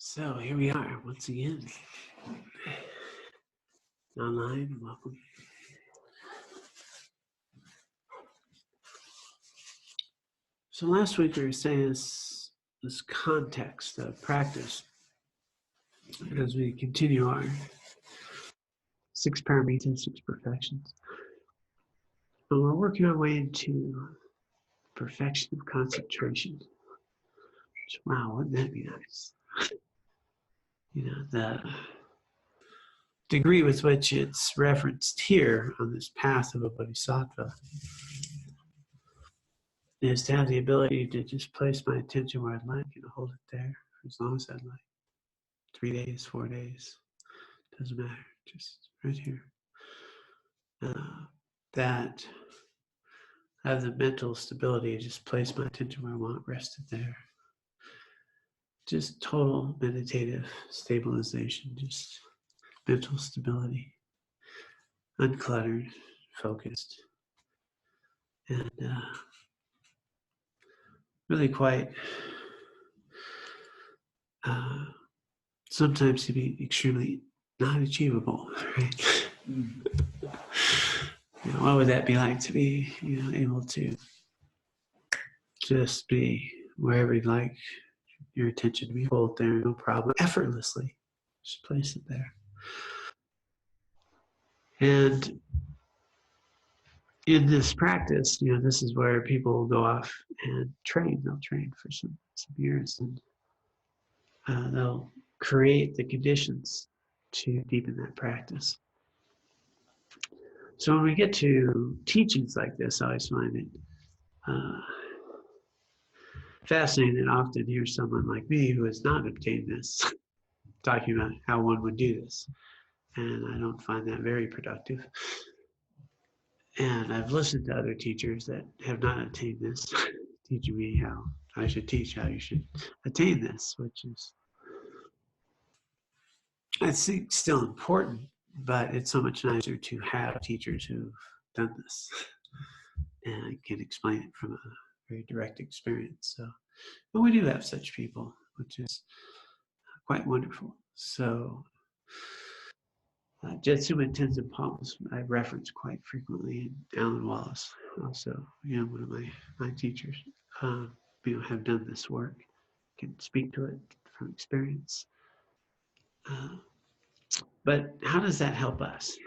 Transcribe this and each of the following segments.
So here we are once again, online. Welcome. So last week we were saying this context of practice as we continue our 6 parameters and 6 perfections. And we're working our way into perfection of concentration. Which, wow, wouldn't that be nice? The degree with which it's referenced here on this path of a bodhisattva is to have the ability to just place my attention where I'd like and hold it there for as long as I'd like. 3 days, 4 days, doesn't matter, just right here. That I have the mental stability to just place my attention where I want, rest it there. Just total meditative stabilization, just mental stability, uncluttered, focused, and really quite sometimes to be extremely not achievable, right? What would that be like to be, able to just be wherever you'd like your attention to be, hold there, no problem, effortlessly, just place it there. And in this practice, this is where people will go off and train. They'll train for some years, and they'll create the conditions to deepen that practice. So when we get to teachings like this, I always find it fascinating and often hear someone like me who has not obtained this talking about how one would do this. And I don't find that very productive. And I've listened to other teachers that have not attained this, teaching me how I should teach, how you should attain this, which is, I think, still important, but it's so much nicer to have teachers who've done this and can explain it from a very direct experience. So, but we do have such people, which is quite wonderful. So, Jetsuma Tenzin Palms I reference quite frequently, and Alan Wallace, also, one of my teachers, have done this work, can speak to it from experience. But how does that help us?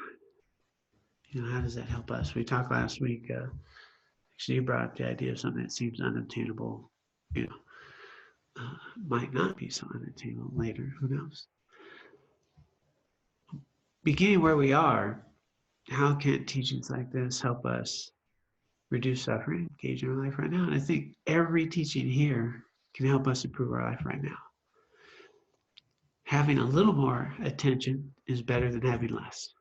How does that help us? We talked last week, actually you brought up the idea of something that seems unattainable, might not be so unattainable later, who knows? Beginning where we are, how can teachings like this help us reduce suffering, engage in our life right now? And I think every teaching here can help us improve our life right now. Having a little more attention is better than having less.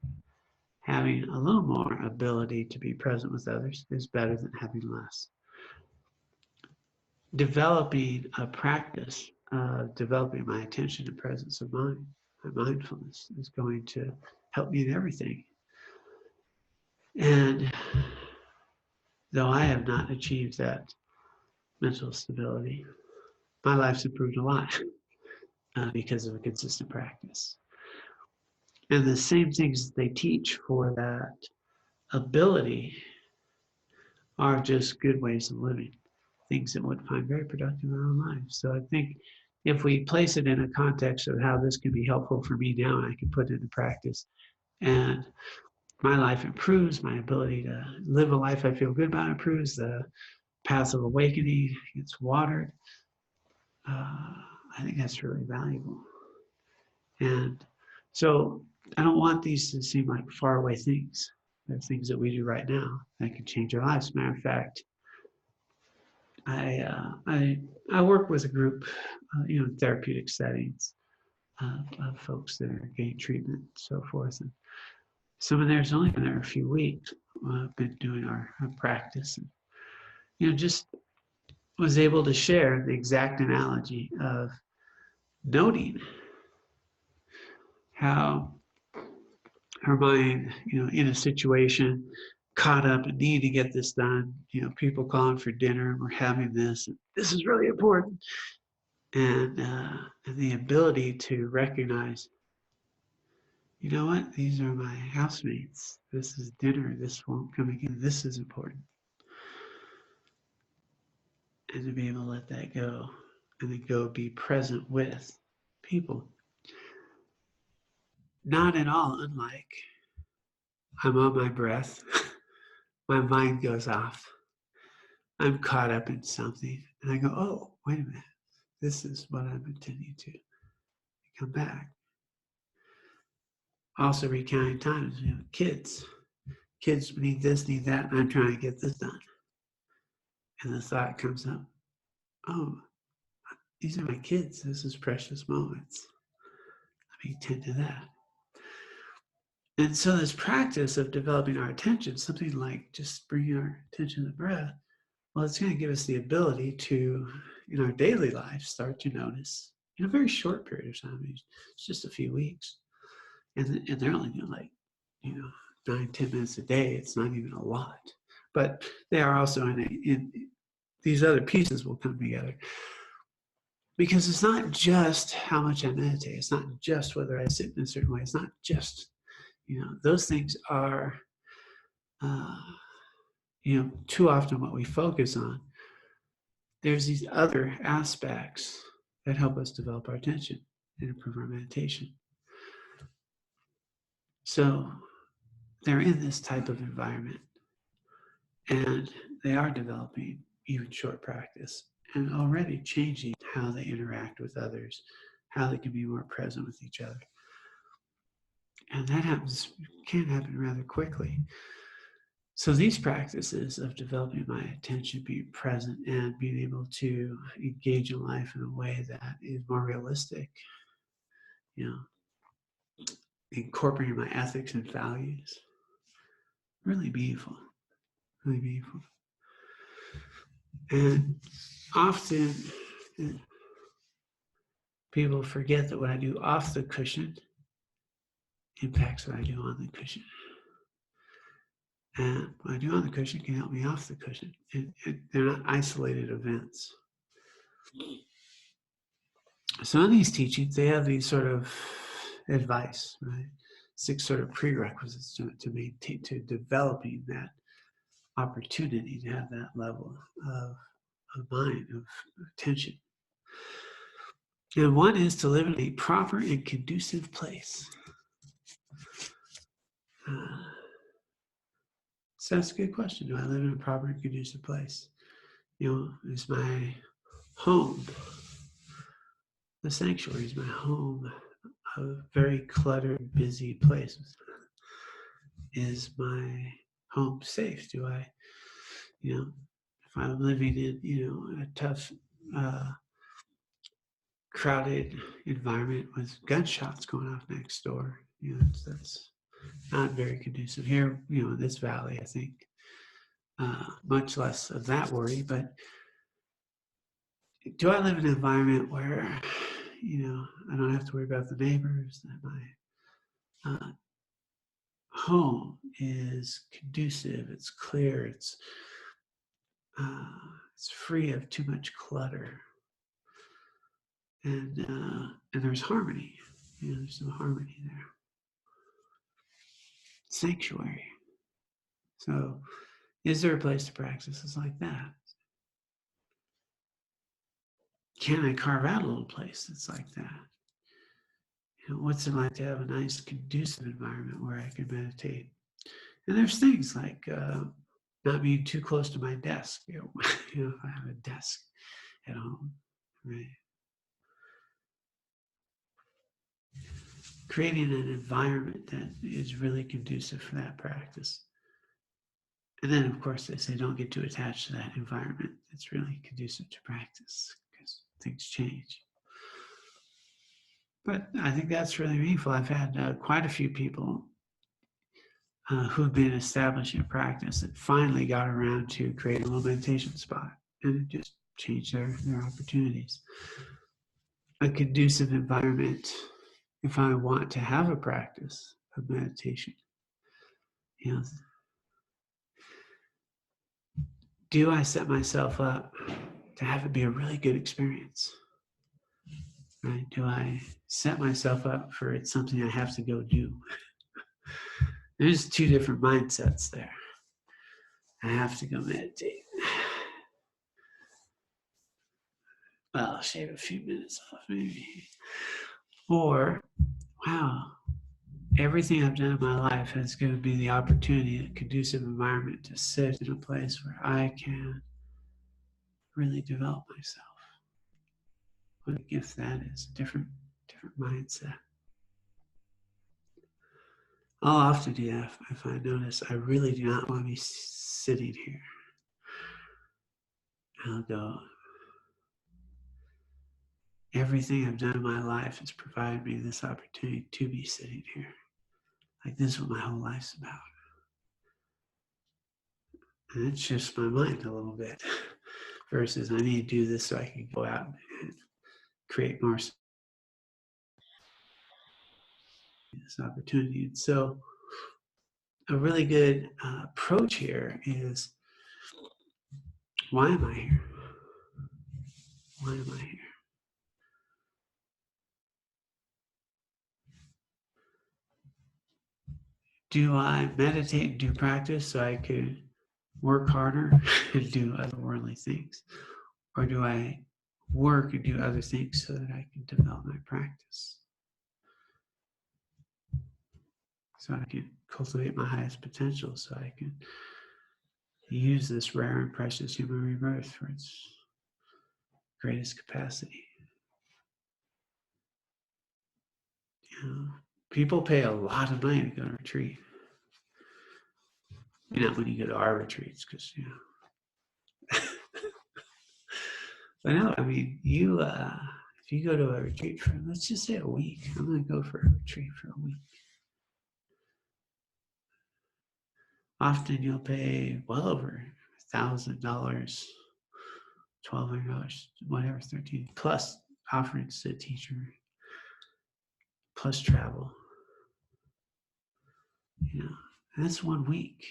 Having a little more ability to be present with others is better than having less. Developing a practice of developing my attention and presence of mind, my mindfulness, is going to help me in everything. And though I have not achieved that mental stability, my life's improved a lot because of a consistent practice. And the same things they teach for that ability are just good ways of living, things that would find very productive in our own lives. So I think if we place it in a context of how this can be helpful for me now, and I can put it into practice, and my life improves, my ability to live a life I feel good about improves, the path of awakening gets watered, I think that's really valuable. And so I don't want these to seem like faraway things. They're things that we do right now that can change our lives. As a matter of fact, I work with a group, in therapeutic settings of folks that are getting treatment and so forth. And some of theirs only been there a few weeks. I've been doing our practice, and just was able to share the exact analogy of noting how her mind, in a situation, caught up and needing to get this done. People calling for dinner, and we're having this, and this is really important. and the ability to recognize, you know what, these are my housemates. This is dinner. This won't come again. This is important. And to be able to let that go and then go be present with people. Not at all unlike I'm on my breath, my mind goes off, I'm caught up in something, and I go, oh, wait a minute, this is what I'm intending to come back. Also recounting times, kids need this, need that, and I'm trying to get this done. And the thought comes up, oh, these are my kids. This is precious moments. Let me tend to that. And so this practice of developing our attention, something like just bringing our attention to the breath, well, it's going to give us the ability to, in our daily life, start to notice in a very short period of time. It's just a few weeks. And they're only doing like, 9-10 minutes a day. It's not even a lot. But they are also in these other pieces will come together. Because it's not just how much I meditate. It's not just whether I sit in a certain way. It's not just, those things are, too often what we focus on. There's these other aspects that help us develop our attention and improve our meditation. So they're in this type of environment, and they are developing even short practice and already changing how they interact with others, how they can be more present with each other. And that can happen rather quickly. So these practices of developing my attention, being present, and being able to engage in life in a way that is more realistic, incorporating my ethics and values, really meaningful, really meaningful. And often people forget that what I do off the cushion impacts what I do on the cushion. And what I do on the cushion can help me off the cushion. They're not isolated events. So in these teachings, they have these sort of advice, right? 6 sort of prerequisites to maintain, to developing that opportunity to have that level of mind, of attention. And one is to live in a proper and conducive place. So that's a good question. Do I live in a proper and conducive place? Is my home, the sanctuary, is my home a very cluttered, busy place? Is my home safe? Do I, if I'm living in, a tough, crowded environment with gunshots going off next door, that's not very conducive. Here, in this valley, I think, much less of that worry. But do I live in an environment where, I don't have to worry about the neighbors, that my home is conducive, it's clear, it's free of too much clutter, and there's harmony. There's some harmony there. Sanctuary. So, is there a place to practice this like that? Can I carve out a little place that's like that? What's it like to have a nice, conducive environment where I can meditate? And there's things like not being too close to my desk. If I have a desk at home, right? Creating an environment that is really conducive for that practice. And then, of course, they say don't get too attached to that environment. It's really conducive to practice because things change. But I think that's really meaningful. I've had quite a few people who have been establishing a practice that finally got around to creating a little meditation spot, and it just changed their opportunities. A conducive environment, if I want to have a practice of meditation, do I set myself up to have it be a really good experience? right? Do I set myself up for it's something I have to go do? There's two different mindsets there. I have to go meditate. Well, I'll shave a few minutes off maybe. Or, wow, everything I've done in my life has given me the opportunity, a conducive environment to sit in a place where I can really develop myself. What a gift that is, a different mindset. I'll often do that if I notice I really do not want to be sitting here. I'll go, everything I've done in my life has provided me this opportunity to be sitting here. Like this is what my whole life's about. And it shifts my mind a little bit versus I need to do this so I can go out and create more this opportunity. And so a really good approach here is, why am I here? Why am I here? Do I meditate and do practice so I could work harder and do otherworldly things? Or do I work and do other things so that I can develop my practice? So I can cultivate my highest potential, so I can use this rare and precious human rebirth for its greatest capacity. You know, people pay a lot of money to go to retreat. Not when you go to our retreats, because but no, I mean, if you go to a retreat for, let's just say a week, I'm going to go for a retreat for a week. Often you'll pay well over $1,000, $1,200, whatever, 13 plus offerings to a teacher, plus travel. That's 1 week.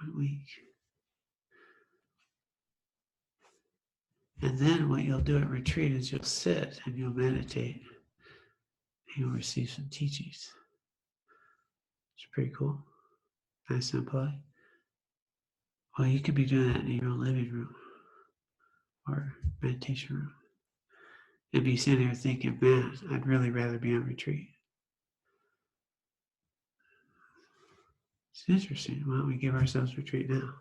1 week. And then what you'll do at retreat is you'll sit and you'll meditate. And you'll receive some teachings. It's pretty cool. Nice and polite. Well, you could be doing that in your own living room or meditation room. And be sitting there thinking, man, I'd really rather be on retreat. It's interesting. Why don't we give ourselves retreat now?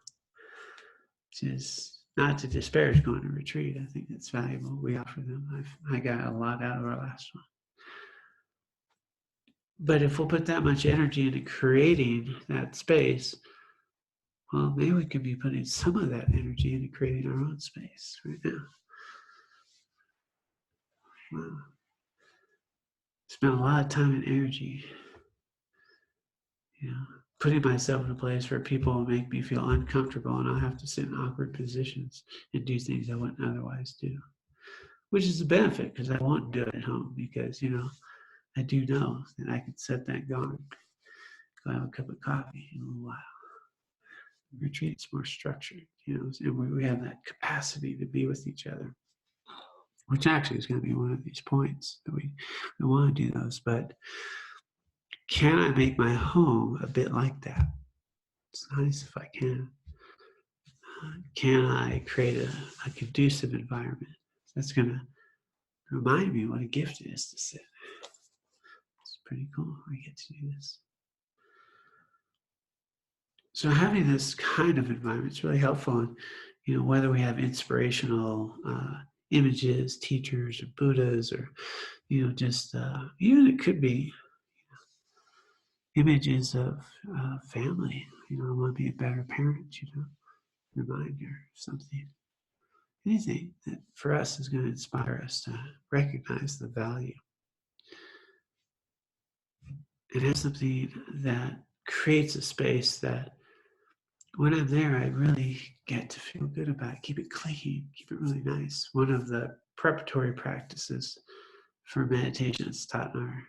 Which is not to disparage going to retreat. I think it's valuable. We offer them. I got a lot out of our last one. But if we'll put that much energy into creating that space, well, maybe we could be putting some of that energy into creating our own space right now. Wow. Spend a lot of time and energy, putting myself in a place where people will make me feel uncomfortable and I'll have to sit in awkward positions and do things I wouldn't otherwise do, which is a benefit because I won't do it at home because, I do know that I can set that going, go have a cup of coffee in a little while. Retreat's more structured, and we have that capacity to be with each other, which actually is going to be one of these points that we want to do those. But can I make my home a bit like that? It's nice if I can. Can I create a conducive environment that's going to remind me what a gift it is to sit? It's pretty cool. I get to do this. So having this kind of environment is really helpful. And, whether we have inspirational images, teachers, or Buddhas, or, just even it could be images of family. I want to be a better parent, reminder, something. Anything that for us is going to inspire us to recognize the value. It has something that creates a space that when I'm there, I really get to feel good about it. Keep it clean, keep it really nice. One of the preparatory practices for meditation that's taught in our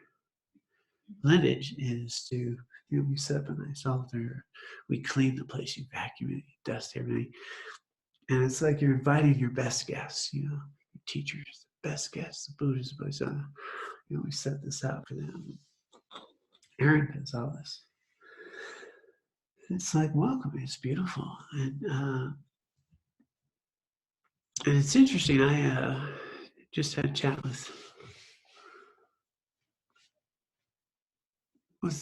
lineage is to, we set up a nice altar, we clean the place, you vacuum it, you dust everything. And it's like you're inviting your best guests, your teachers, best guests, the Buddhas, Bodhisattva. We set this out for them. Aaron does all this. It's like, welcome, it's beautiful. And it's interesting. I just had a chat with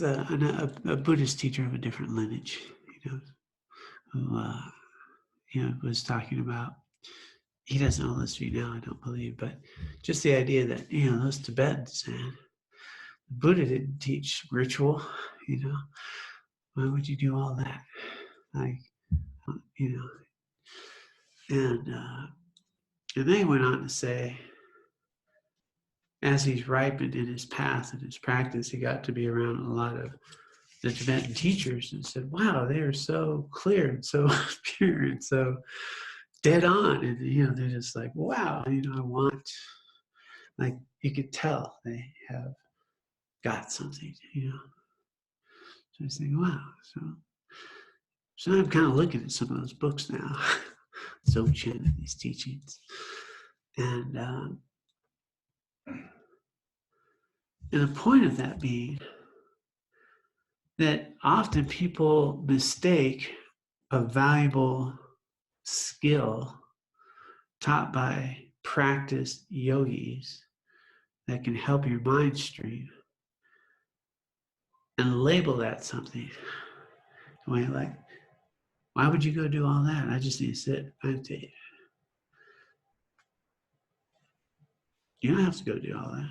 a Buddhist teacher of a different lineage, who was talking about. He doesn't know this view now, I don't believe, but just the idea that those Tibetans, man, Buddha didn't teach ritual. Why would you do all that? Like, and they went on to say, as he's ripened in his path and his practice, he got to be around a lot of the Tibetan teachers and said, wow, they are so clear and so pure and so dead on. And, they're just like, wow, I want, like, you could tell they have got something, So I was thinking, wow. So I'm kind of looking at some of those books now, Dzogchen and these teachings. And the point of that being that often people mistake a valuable skill taught by practiced yogis that can help your mind stream and label that something. Like, why would you go do all that? I just need to sit, meditate. You don't have to go do all that.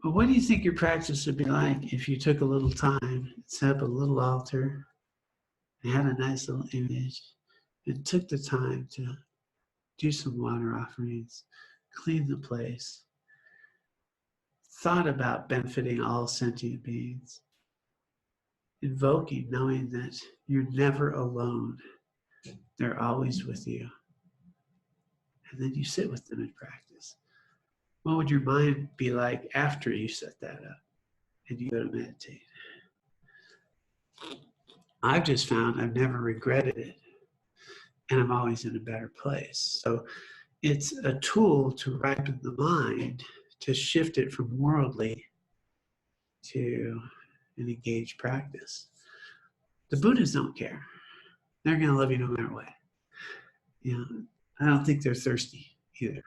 But what do you think your practice would be like if you took a little time, set up a little altar, and had a nice little image, and took the time to do some water offerings, clean the place, thought about benefiting all sentient beings, invoking, knowing that you're never alone, they're always with you. And then you sit with them in practice. What would your mind be like after you set that up and you go to meditate? I've just found I've never regretted it, and I'm always in a better place. So it's a tool to ripen the mind, to shift it from worldly to an engaged practice. The Buddhists don't care. They're going to love you no matter what. I don't think they're thirsty either.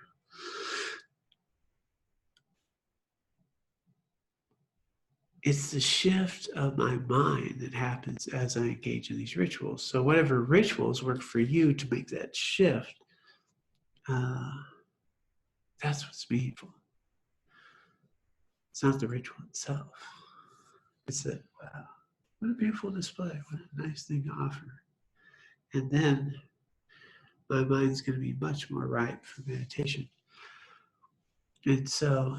It's the shift of my mind that happens as I engage in these rituals. So whatever rituals work for you to make that shift, that's what's meaningful. It's not the ritual itself. It's that, wow, what a beautiful display. What a nice thing to offer. And then my mind's going to be much more ripe for meditation. And so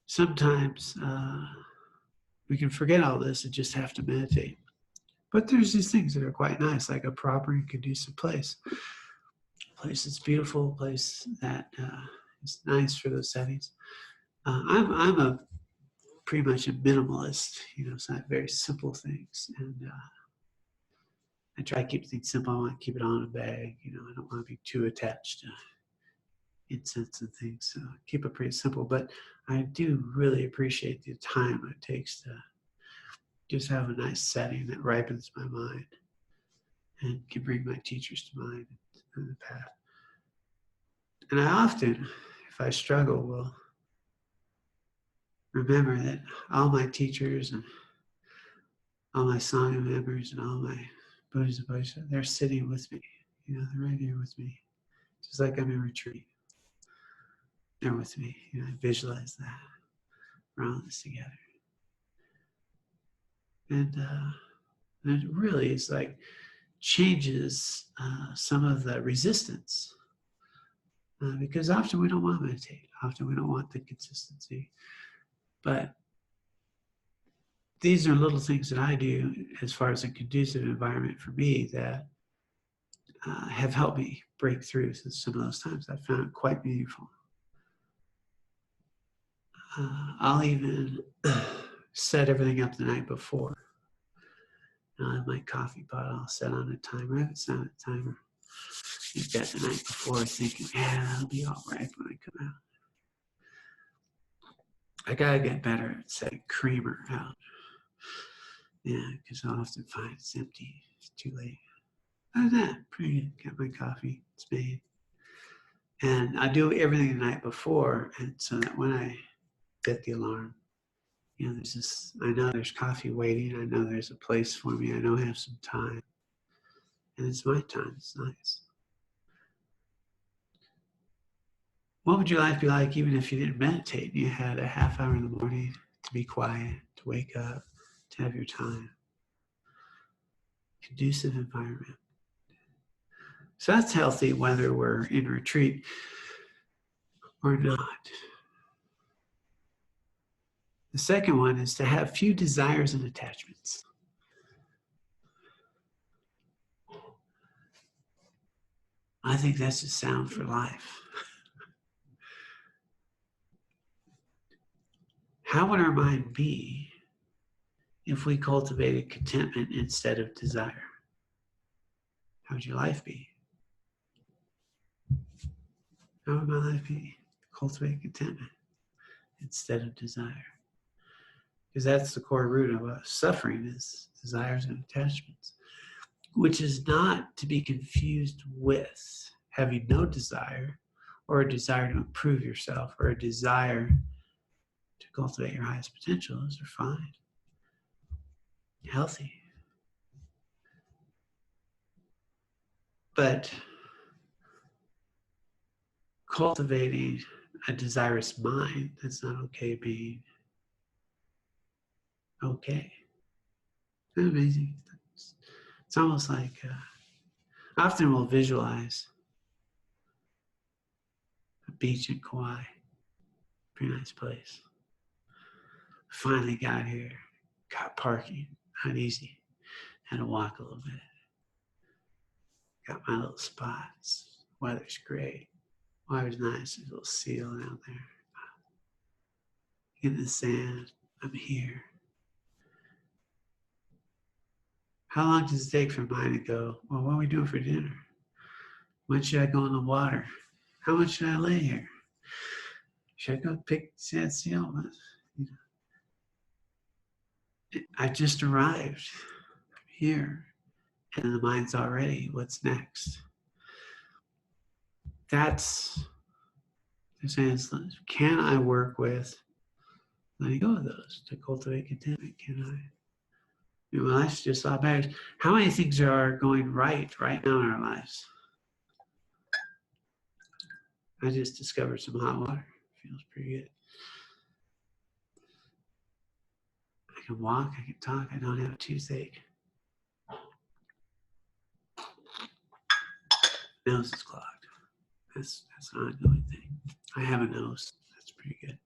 sometimes we can forget all this and just have to meditate. But there's these things that are quite nice, like a proper and conducive place. A place that's beautiful, a place that is nice for those settings. I'm a pretty much a minimalist, so I have very simple things. And I try to keep things simple. I want to keep it on a bag. I don't want to be too attached to incense and things. So keep it pretty simple. But I do really appreciate the time it takes to just have a nice setting that ripens my mind and can bring my teachers to mind in the path. And I often, if I struggle, will remember that all my teachers and all my Sangha members and all my Buddhas and Bodhisattvas, they're sitting with me. They're right here with me. Just like I'm in retreat. They're with me. I visualize that. We're all in this together. And it really is like changes some of the resistance. Because often we don't want to meditate. Often we don't want the consistency. But these are little things that I do as far as a conducive environment for me that have helped me break through some of those times. I found it quite meaningful. I'll even set everything up the night before. I'll have my coffee pot all set on a timer. I have it set on a timer. eat that the night before, thinking, yeah, that'll be all right when I come out. I gotta get better at setting creamer out. Yeah, because I often find it's empty. It's too late. Other than that, pretty good. Got my coffee. It's made. And I do everything the night before, and so that when I get the alarm, there's this, I know there's coffee waiting. I know there's a place for me. I know I have some time. And it's my time. It's nice. What would your life be like even if you didn't meditate? You had a half hour in the morning to be quiet, to wake up, to have your time. Conducive environment. So that's healthy whether we're in retreat or not. The second one is to have few desires and attachments. I think that's just sound for life. How would our mind be if we cultivated contentment instead of desire? How would your life be? How would my life be? Cultivate contentment instead of desire. Because that's the core root of us suffering, is desires and attachments, which is not to be confused with having no desire or a desire to improve yourself or a desire to cultivate your highest potential. Those are fine, healthy. But cultivating a desirous mind, that's not okay being okay. Isn't that amazing? It's almost like often we'll visualize a beach in Kauai, pretty nice place. Finally got here, got parking, not easy, had to walk a little bit. Got my little spots, weather's great, water's nice, there's a little seal down there. In the sand, I'm here. How long does it take for mine to go, well, what are we doing for dinner? When should I go in the water? How much should I lay here? Should I go pick sand seal? I just arrived here, and the mind's already, what's next? That's, they're saying, can I work with letting go of those to cultivate contentment? Can I? Well, life's just a lot better. How many things are going right now in our lives? I just discovered some hot water. Feels pretty good. I can walk, I can talk, I don't have a toothache. Nose is clogged. That's an ongoing thing. I have a nose. That's pretty good.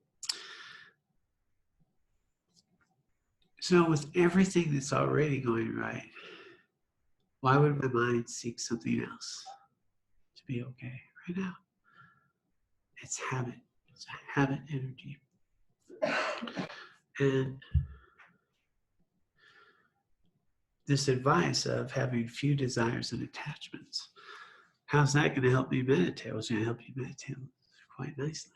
So with everything that's already going right, why would my mind seek something else to be okay right now? It's habit. It's a habit energy. And this advice of having few desires and attachments, how's that going to help me meditate? Well, it's going to help you meditate quite nicely.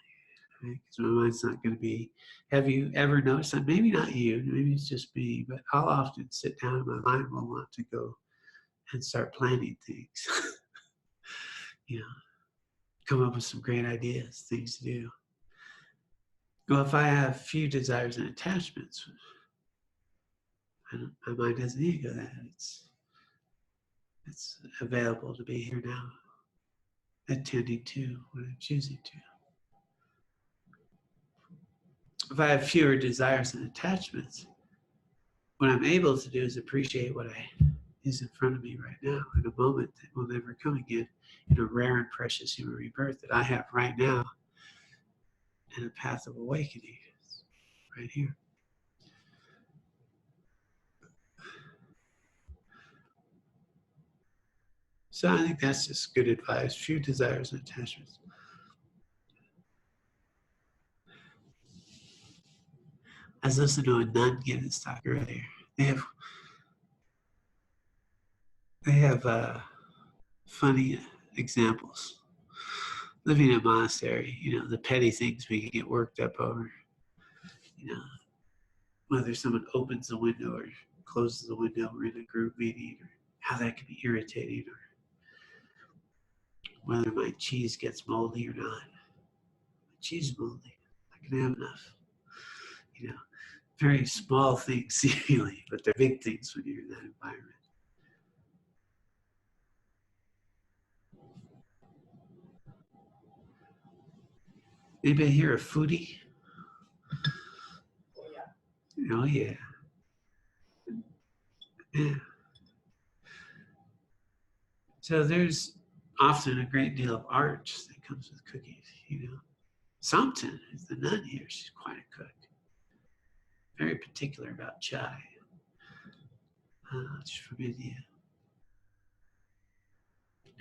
Right? Because my mind's not going to be, have you ever noticed that? Maybe not you, maybe it's just me, but I'll often sit down and my mind will want to go and start planning things. Come up with some great ideas, things to do. Well, if I have few desires and attachments, my mind doesn't need to go that. It's available to be here now, attending to what I'm choosing to. If I have fewer desires and attachments, what I'm able to do is appreciate what is in front of me right now in a moment that will never come again, in a rare and precious human rebirth that I have right now, and a path of awakening right here. So I think that's just good advice. Few desires and attachments. I was listening to a nun give this talk earlier. They have funny examples. Living in a monastery, the petty things we can get worked up over, you know, whether someone opens the window or closes the window or in a group meeting, or how that can be irritating, or whether my cheese gets moldy or not. My cheese is moldy. I can have enough. Very small things seemingly, but they're big things when you're in that environment. Anybody here a foodie? Oh yeah. Yeah. So there's often a great deal of art that comes with cookies. Samton is the nun here. She's quite a cook. Very particular about chai. She's from India.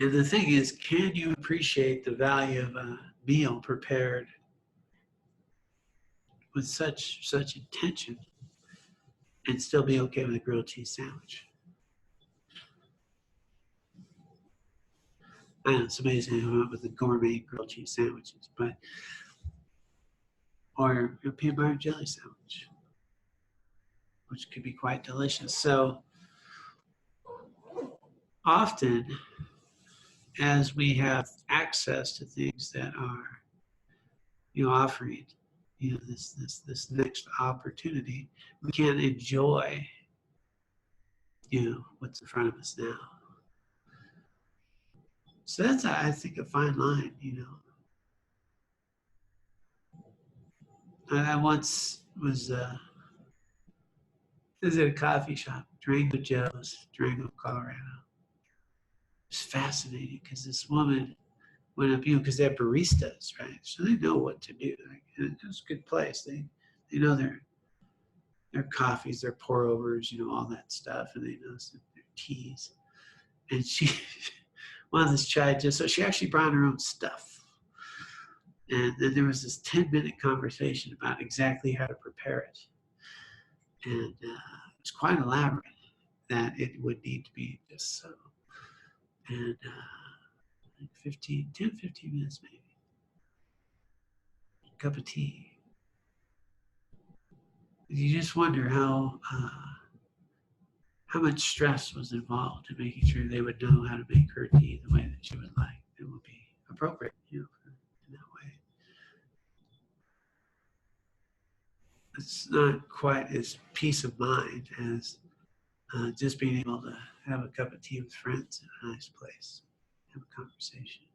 And the thing is, can you appreciate the value of a meal prepared with such intention and still be okay with a grilled cheese sandwich? I know it's amazing who went with the gourmet grilled cheese sandwiches, or a peanut butter and jelly sandwich, which could be quite delicious. So often, as we have access to things that are, offering, this next opportunity, we can't enjoy, what's in front of us now. So that's, I think, a fine line. I once was at a coffee shop, Durango Joe's, Durango, Colorado. It was fascinating because this woman went up, because they have baristas, right? So they know what to do. And it was a good place. They know their coffees, their pour overs, all that stuff, and they know their teas. And she wanted this chai, so she actually brought her own stuff. And then there was this 10-minute conversation about exactly how to prepare it. And it was quite elaborate, that it would need to be just so. And 10, 15 minutes maybe. A cup of tea. You just wonder how much stress was involved in making sure they would know how to make her tea the way that she would like. It would be appropriate, in that way. It's not quite as peace of mind as just being able to have a cup of tea with friends in a nice place, have a conversation.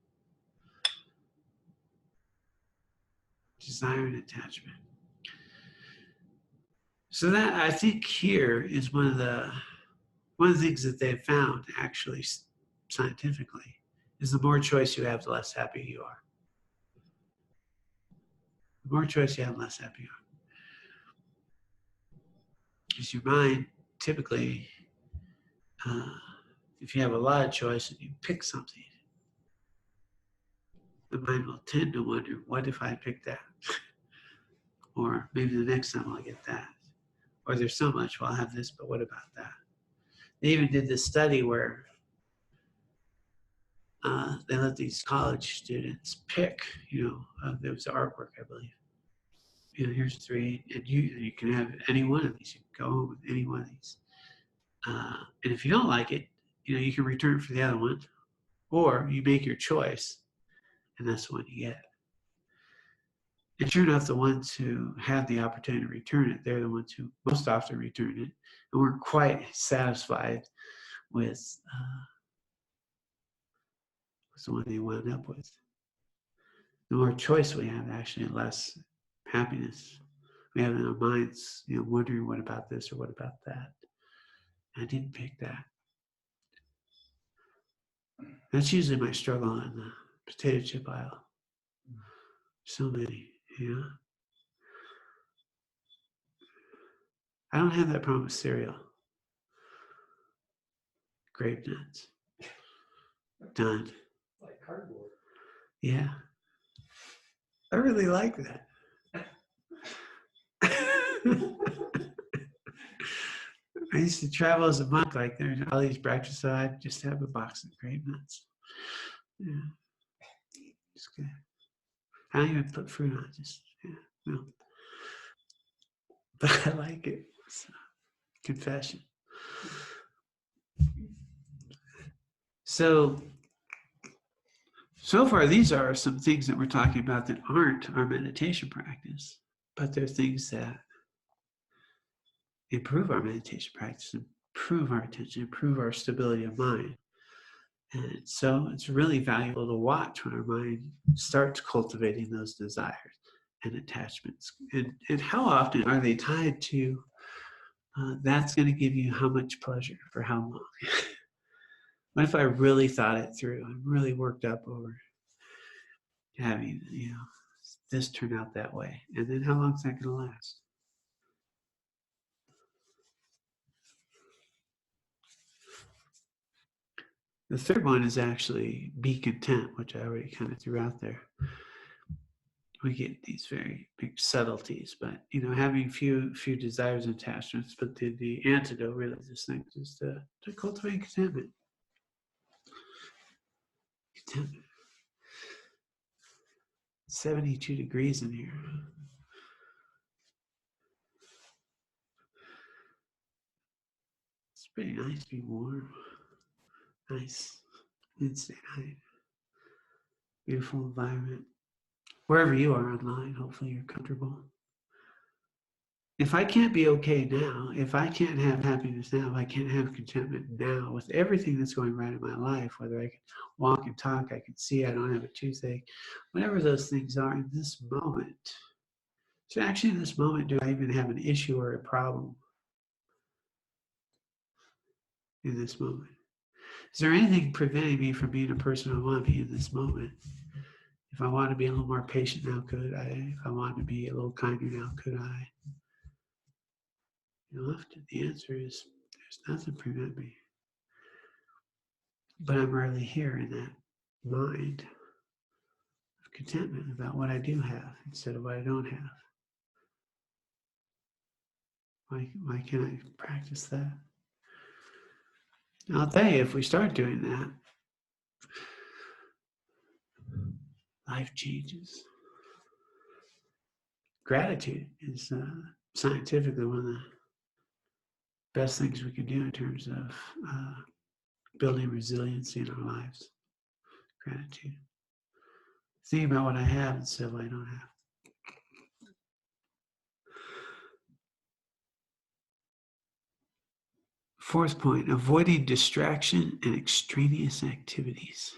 Desire and attachment. So that, I think, here is one of the things that they've found, actually, scientifically, is the more choice you have, the less happy you are. The more choice you have, the less happy you are. Because your mind, typically, if you have a lot of choice and you pick something, the mind will tend to wonder, what if I pick that? Or maybe the next time I'll get that. Or there's so much, well, I'll have this, but what about that? They even did this study where they let these college students pick, there was artwork, I believe. Here's 3, and you can have any one of these. You can go home with any one of these. And if you don't like it, you can return for the other one, or you make your choice, and that's the one you get. And sure enough, the ones who had the opportunity to return it, they're the ones who most often return it and weren't quite satisfied with the one they wound up with. The more choice we have, actually, the less happiness we have in our minds, wondering, what about this or what about that? I didn't pick that. That's usually my struggle on the potato chip aisle. So many, I don't have that problem with cereal. Grape nuts. Done. Like cardboard. Yeah. I really like that. I used to travel as a monk, like there's all these breakfasts, so I'd just have a box of grape nuts. Yeah, it's good. I don't even put fruit on. Just yeah, no. But I like it. So, confession. So far, these are some things that we're talking about that aren't our meditation practice, but they're things that improve our meditation practice, improve our attention, improve our stability of mind. And so it's really valuable to watch when our mind starts cultivating those desires and attachments. And how often are they tied to that's going to give you how much pleasure for how long? What if I really thought it through and really worked up over having, this turn out that way? And then how long is that going to last? The third one is actually be content, which I already kind of threw out there. We get these very big subtleties, but having few desires and attachments. But the antidote, really, this thing is to cultivate contentment. Contentment. 72 degrees in here. It's pretty nice to be warm. Nice Wednesday night. Beautiful environment. Wherever you are online, hopefully you're comfortable. If I can't be okay now, if I can't have happiness now, if I can't have contentment now with everything that's going right in my life, whether I can walk and talk, I can see, I don't have a toothache, whatever those things are in this moment. So actually in this moment, do I even have an issue or a problem in this moment? Is there anything preventing me from being a person I want to be in this moment? If I want to be a little more patient now, could I? If I want to be a little kinder now, could I? Often the answer is there's nothing prevent me. But I'm rarely here in that mind of contentment about what I do have instead of what I don't have. Why can't I practice that? And I'll tell you, if we start doing that, life changes. Gratitude is scientifically one of the best things we can do in terms of building resiliency in our lives. Gratitude. Think about what I have instead of what I don't have. Fourth point, avoiding distraction and extraneous activities.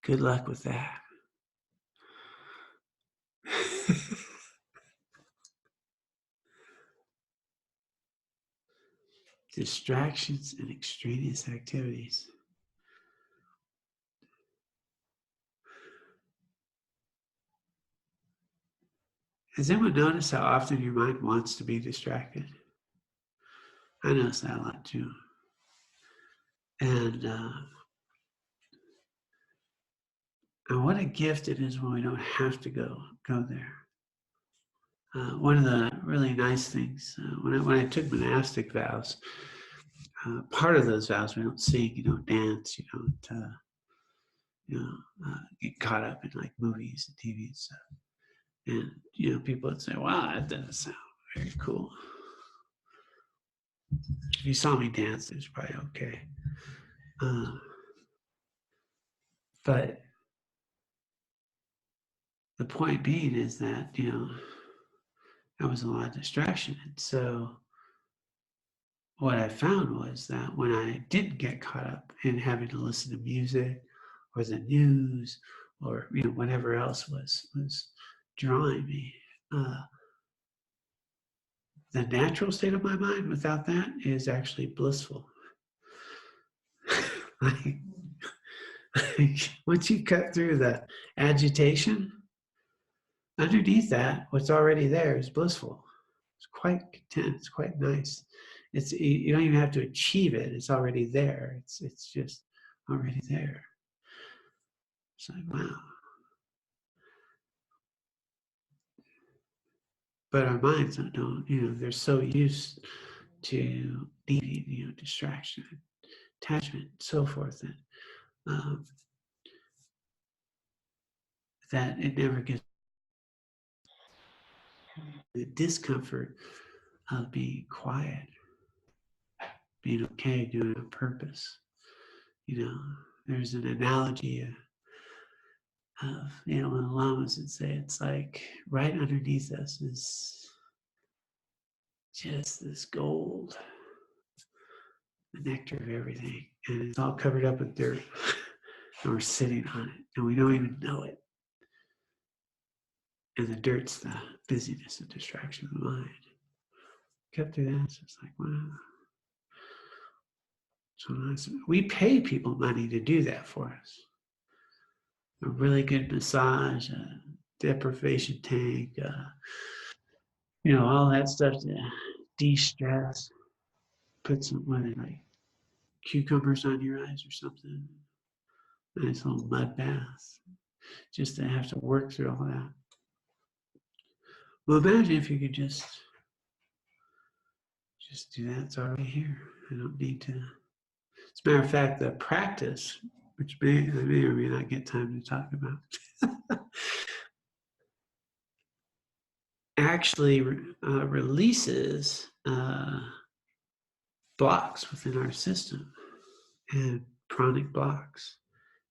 Good luck with that. Distractions and extraneous activities. Has anyone noticed how often your mind wants to be distracted? I notice that a lot too. And what a gift it is when we don't have to go there. One of the really nice things when I took monastic vows, part of those vows we don't sing, you don't dance, you don't get caught up in like movies and TV and stuff. And people would say, "Wow, that doesn't sound very cool." If you saw me dance, it was probably okay. But the point being is that that was a lot of distraction, and so what I found was that when I didn't get caught up in having to listen to music or the news or whatever else was drawing me, the natural state of my mind without that is actually blissful. like, once you cut through the agitation, underneath that, what's already there is blissful. It's quite content. It's quite nice. You don't even have to achieve it. It's already there. It's just already there. It's like, wow. But our minds don't, they're so used to needing, distraction, attachment, and so forth. And that it never gets the discomfort of being quiet, being okay, doing it on purpose. You know, there's an analogy of, you know, when the lamas would say it's like right underneath us is just this gold, the nectar of everything, and it's all covered up with dirt, and we're sitting on it, and we don't even know it. And the dirt's the busyness and distraction of the mind. Cut through that, it's just like, wow. So nice. We pay people money to do that for us. A really good massage, a deprivation tank, you know, all that stuff to de-stress. Put some, what, like cucumbers on your eyes or something. Nice little mud bath. Just to have to work through all that. Well, imagine if you could just do that. It's already here. I don't need to. As a matter of fact, the practice, which I may or may not get time to talk about, actually releases blocks within our system and chronic blocks,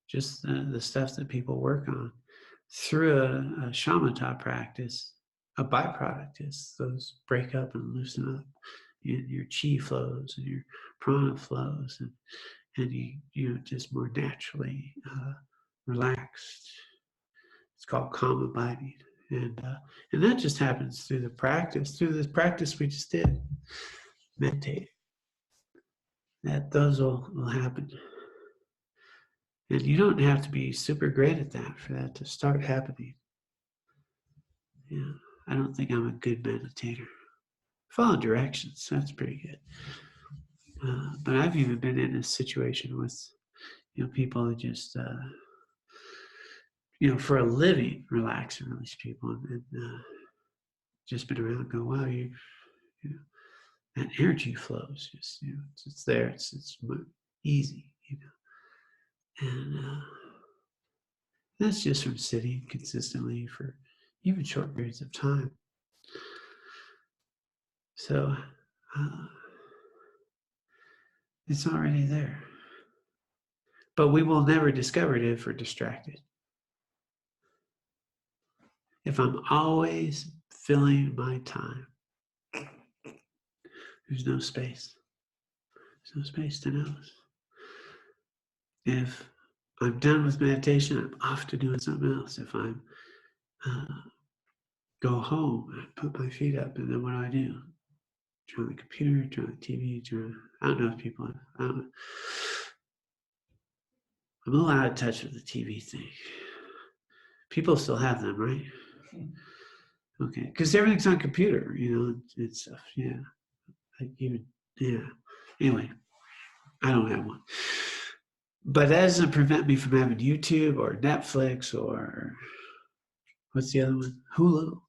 just the stuff that people work on through a shamatha practice. A byproduct is those break up and loosen up. Your chi flows and your prana flows, and you know, just more naturally relaxed. It's called calm abiding, and that just happens through the practice, through this practice we just did, meditate. That those will happen, and you don't have to be super great at that for that to start happening. Yeah, I don't think I'm a good meditator. Follow directions, that's pretty good. But I've even been in a situation with, you know, people that just, you know, for a living, relax and release people, and just been around and go, wow, you know, that energy flows, just, you know, it's there, it's easy, you know, and that's just from sitting consistently for even short periods of time. So it's already there. But we will never discover it if we're distracted. If I'm always filling my time, there's no space. There's no space to notice. If I'm done with meditation, I'm off to doing something else. If I'm go home, I put my feet up, and then what do? Turn on the computer, turn on the TV, I don't know if people, I don't know. I'm a little out of touch with the TV thing. People still have them, right? Okay, because everything's on computer, you know, it's stuff, yeah. Like even, yeah. Anyway, I don't have one. But that doesn't prevent me from having YouTube or Netflix or what's the other one? Hulu,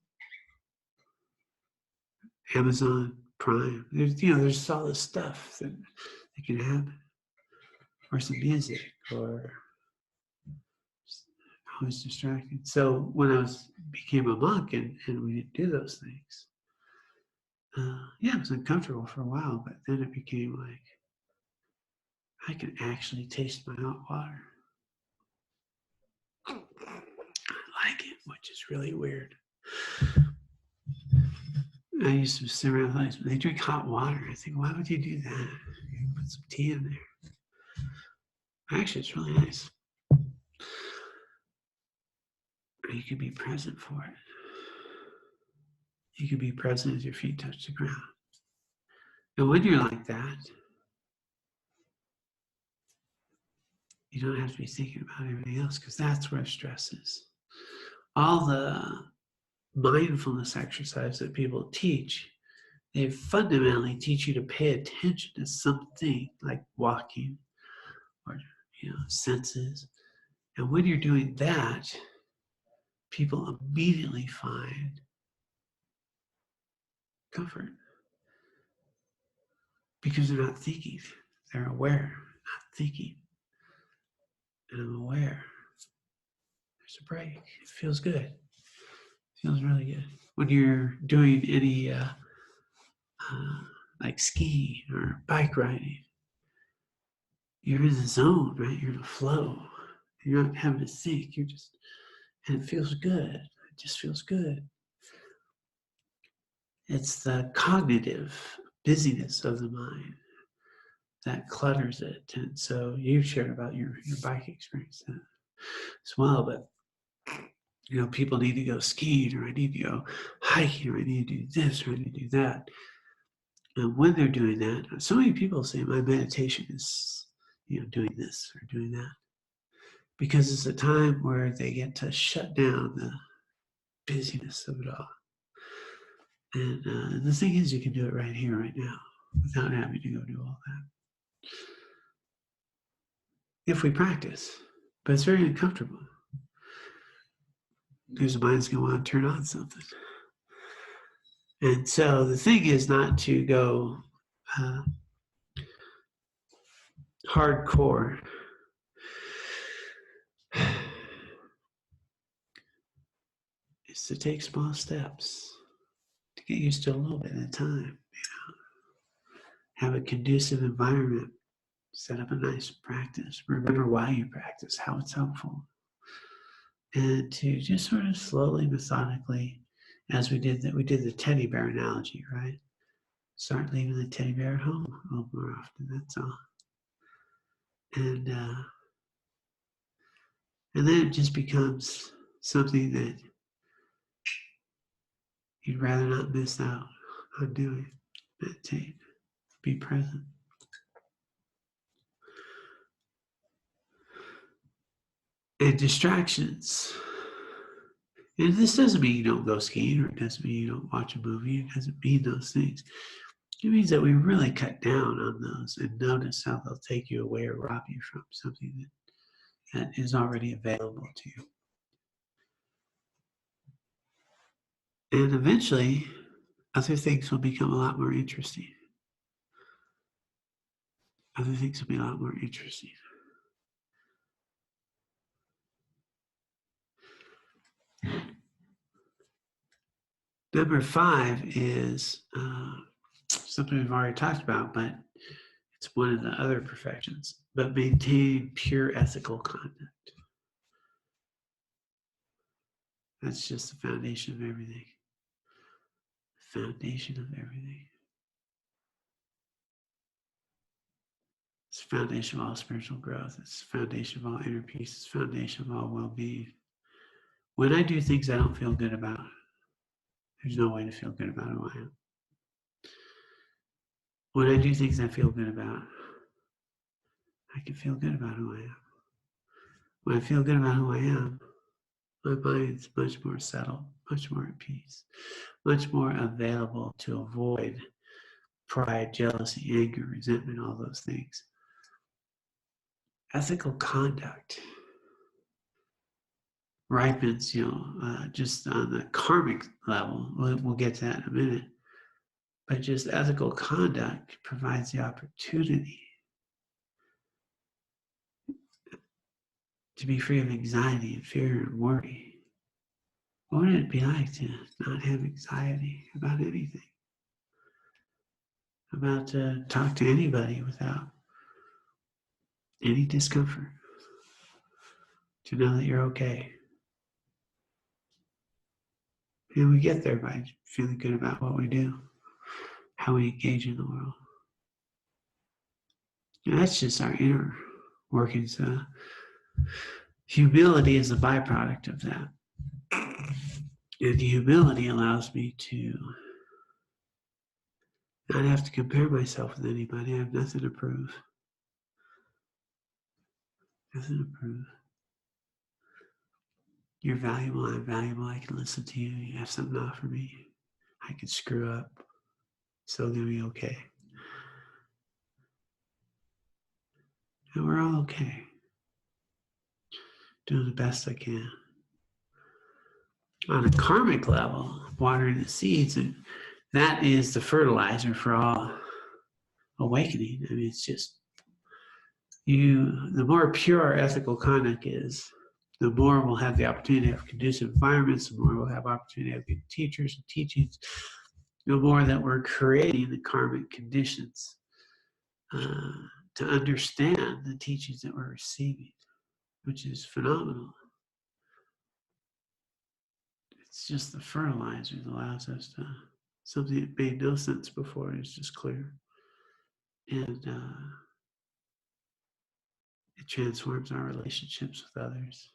Amazon Prime. There's, you know, there's all this stuff that can happen, or some music, or I was distracted. So when I became a monk and we didn't do those things, yeah, it was uncomfortable for a while, but then it became like I can actually taste my hot water. I like it, which is really weird. I used to sit around like, they drink hot water. I think, why would you do that? You put some tea in there. Actually, it's really nice. You can be present for it. You can be present as your feet touch the ground. And when you're like that, you don't have to be thinking about everything else, because that's where stress is. All the mindfulness exercise that people teach, they fundamentally teach you to pay attention to something like walking or, you know, senses. And when you're doing that, people immediately find comfort because they're not thinking. They're aware, not thinking. And I'm aware. Just a break. It feels good. It feels really good. When you're doing any like skiing or bike riding, you're in the zone, right? You're in the flow. You're not having to think. You're just, and it feels good. It just feels good. It's the cognitive busyness of the mind that clutters it. And so you shared about your bike experience as well, but people need to go skiing, or I need to go hiking, or I need to do this, or I need to do that. And when they're doing that, so many people say my meditation is, doing this or doing that, because it's a time where they get to shut down the busyness of it all. And the thing is, you can do it right here, right now, without having to go do all that. If we practice, but it's very uncomfortable. Because the mind's going to want to turn on something. And so the thing is not to go hardcore. It's to take small steps to get used to a little bit at a time. Have a conducive environment. Set up a nice practice. Remember why you practice, how it's helpful. And to just sort of slowly, methodically, as we did the teddy bear analogy, right? Start leaving the teddy bear at home a little more often, that's all. And then it just becomes something that you'd rather not miss out on doing. Meditate, be present. And distractions. And this doesn't mean you don't go skiing, or it doesn't mean you don't watch a movie. It doesn't mean those things. It means that we really cut down on those and notice how they'll take you away or rob you from something that is already available to you. And eventually, other things will become a lot more interesting. Other things will be a lot more interesting. Number 5 is something we've already talked about, but it's one of the other perfections, but maintain pure ethical conduct. That's just the foundation of everything. Foundation of everything. It's the foundation of all spiritual growth. It's the foundation of all inner peace. It's the foundation of all well-being. When I do things I don't feel good about, there's no way to feel good about who I am. When I do things I feel good about, I can feel good about who I am. When I feel good about who I am, my mind's much more settled, much more at peace, much more available to avoid pride, jealousy, anger, resentment, all those things. Ethical conduct ripens, just on the karmic level. We'll get to that in a minute. But just ethical conduct provides the opportunity to be free of anxiety and fear and worry. What would it be like to not have anxiety about anything? About to talk to anybody without any discomfort? To know that you're okay. And we get there by feeling good about what we do, how we engage in the world. And that's just our inner workings. Humility is a byproduct of that. And humility allows me to not have to compare myself with anybody. I have nothing to prove. Nothing to prove. You're valuable, I'm valuable, I can listen to you, you have something to offer me. I can screw up, still gonna be okay. And we're all okay. Doing the best I can. On a karmic level, watering the seeds, and that is the fertilizer for all awakening. I mean, it's just the more pure our ethical conduct is, the more we'll have the opportunity to have conducive environments, the more we'll have opportunity to have good teachers and teachings, the more that we're creating the karmic conditions to understand the teachings that we're receiving, which is phenomenal. It's just the fertilizer that allows us to, something that made no sense before is just clear. And it transforms our relationships with others.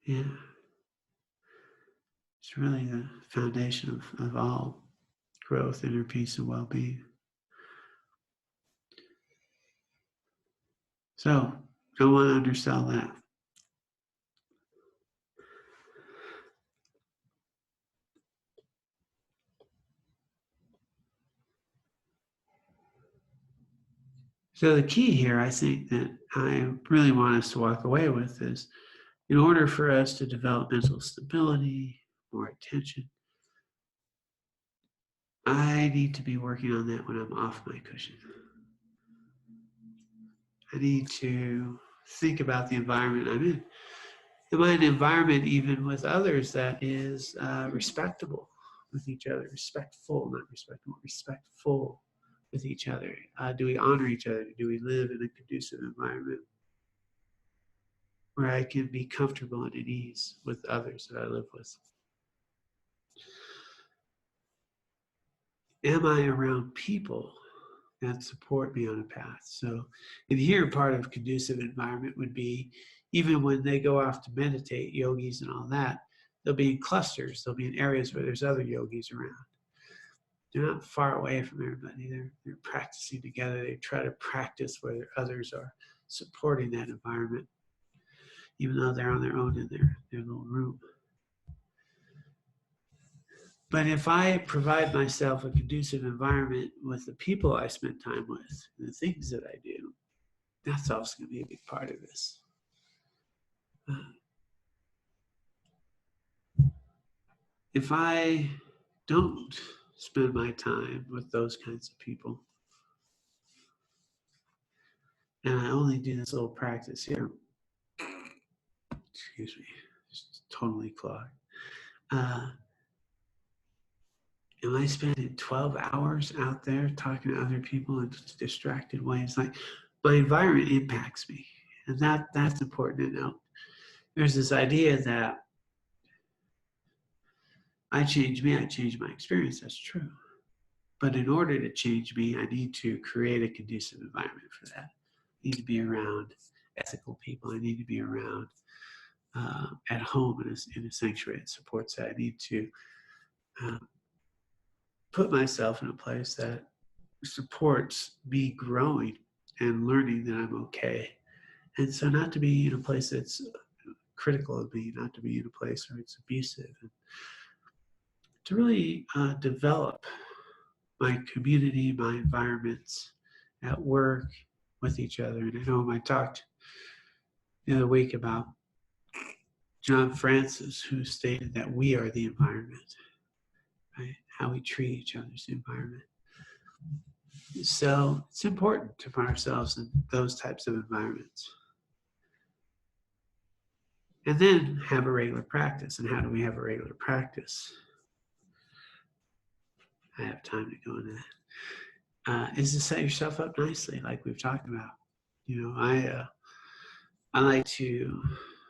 Yeah. It's really the foundation of all growth, inner peace, and well-being. So, don't want to undersell that. So the key here, I think, that I really want us to walk away with is, in order for us to develop mental stability, more attention, I need to be working on that when I'm off my cushion. I need to think about the environment I'm in. Am I in an environment even with others that is respectable with each other, respectful, not respectable, respectful with each other? Do we honor each other? Do we live in a conducive environment where I can be comfortable and at ease with others that I live with? Am I around people that support me on a path? So, and here part of conducive environment would be, even when they go off to meditate, yogis and all that, they'll be in clusters. They'll be in areas where there's other yogis around. They're not far away from everybody. They're practicing together. They try to practice where others are supporting that environment, even though they're on their own in their little room. But if I provide myself a conducive environment with the people I spend time with, the things that I do, that's also going to be a big part of this. If I don't spend my time with those kinds of people, and I only do this little practice here, excuse me, it's totally clogged. Am I spending 12 hours out there talking to other people in distracted ways? Like, my environment impacts me, and that's important to note. There's this idea that I change me, I change my experience. That's true. But in order to change me, I need to create a conducive environment for that. I need to be around ethical people. I need to be around at home in a sanctuary that supports that. I need to put myself in a place that supports me growing and learning that I'm okay. And so not to be in a place that's critical of me, not to be in a place where it's abusive, and to really develop my community, my environments at work with each other. And at home, I talked the other week about John Francis, who stated that we are the environment, right? How we treat each other's environment. So it's important to put ourselves in those types of environments. And then have a regular practice. And how do we have a regular practice? I have time to go into that. Is to set yourself up nicely, like we've talked about. You know, I like to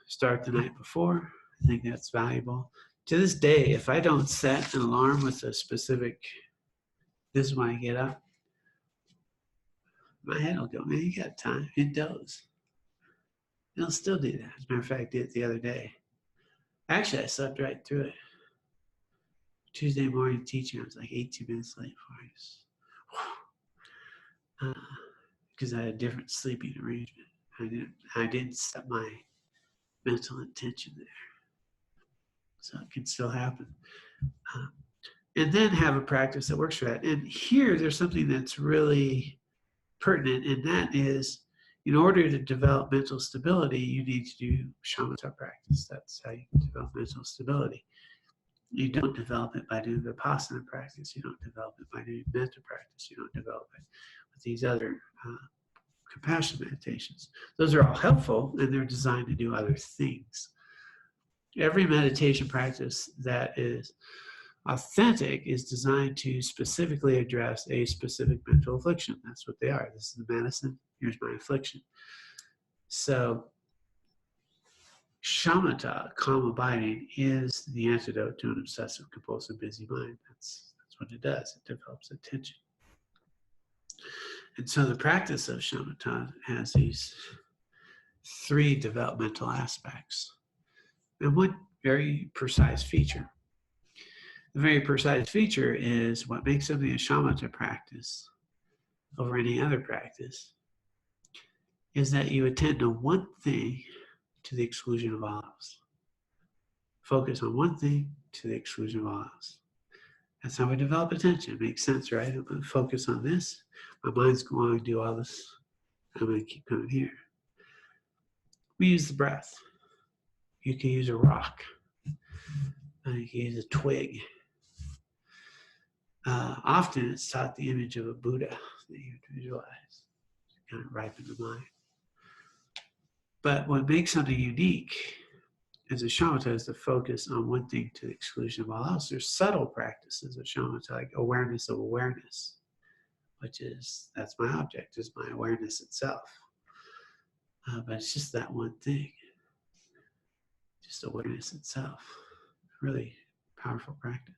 start the night before. I think that's valuable. To this day, if I don't set an alarm with a specific, this is when I get up, my head will go, man, you got time. It does. It'll still do that. As a matter of fact, I did it the other day. Actually, I slept right through it. Tuesday morning teaching, I was like 18 minutes late for it. Because I had a different sleeping arrangement. I didn't set my mental intention there. So it can still happen. And then have a practice that works for that. And here, there's something that's really pertinent, and that is, in order to develop mental stability, you need to do shamatha practice. That's how you develop mental stability. You don't develop it by doing vipassana practice. You don't develop it by doing metta practice. You don't develop it with these other compassion meditations. Those are all helpful, and they're designed to do other things. Every meditation practice that is authentic is designed to specifically address a specific mental affliction. That's what they are. This is the medicine. Here's my affliction. So shamatha, calm abiding, is the antidote to an obsessive compulsive busy mind. That's what it does. It develops attention. And so the practice of shamatha has these 3 developmental aspects and one very precise feature. The very precise feature is what makes something a shamatha practice over any other practice is that you attend to one thing to the exclusion of all else. Focus on one thing to the exclusion of all else. That's how we develop attention. It makes sense, right? I'm going to focus on this. My mind's going to do all this. I'm going to keep coming here. We use the breath. You can use a rock. You can use a twig. Often it's taught the image of a Buddha that you visualize, kind of ripen the mind. But what makes something unique as a shamatha is to focus on one thing to the exclusion of all else. There's subtle practices of shamatha, like awareness of awareness, which is, that's my object, is my awareness itself. But it's just that one thing, just awareness itself. Really powerful practice.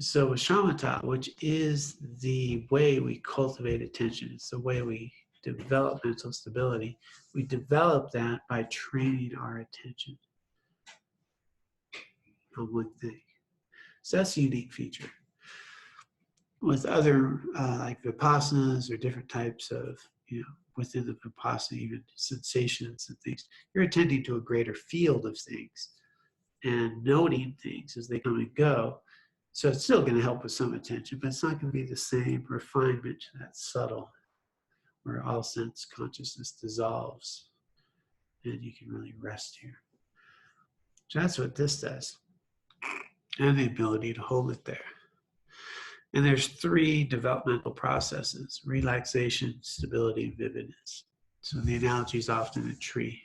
So with shamatha, which is the way we cultivate attention, it's the way we develop mental stability, we develop that by training our attention on one thing. So that's a unique feature. With other like vipassanas or different types of, within the vipassana, even sensations and things, you're attending to a greater field of things and noting things as they come and go. So it's still going to help with some attention, but it's not going to be the same refinement that's subtle, where all sense consciousness dissolves and you can really rest here. So that's what this does, and the ability to hold it there. And there's 3 developmental processes: relaxation, stability, and vividness. So the analogy is often a tree.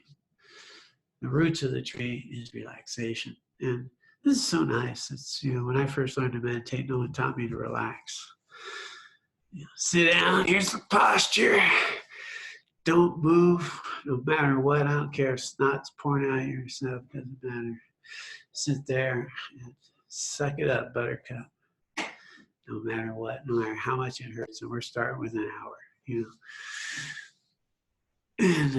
The roots of the tree is relaxation. And this is so nice. It's, when I first learned to meditate, no one taught me to relax. Sit down, here's the posture. Don't move, no matter what. I don't care if snot's pouring out of yourself, doesn't matter. Sit there and suck it up, buttercup. No matter what, no matter how much it hurts. And we're starting with an hour, And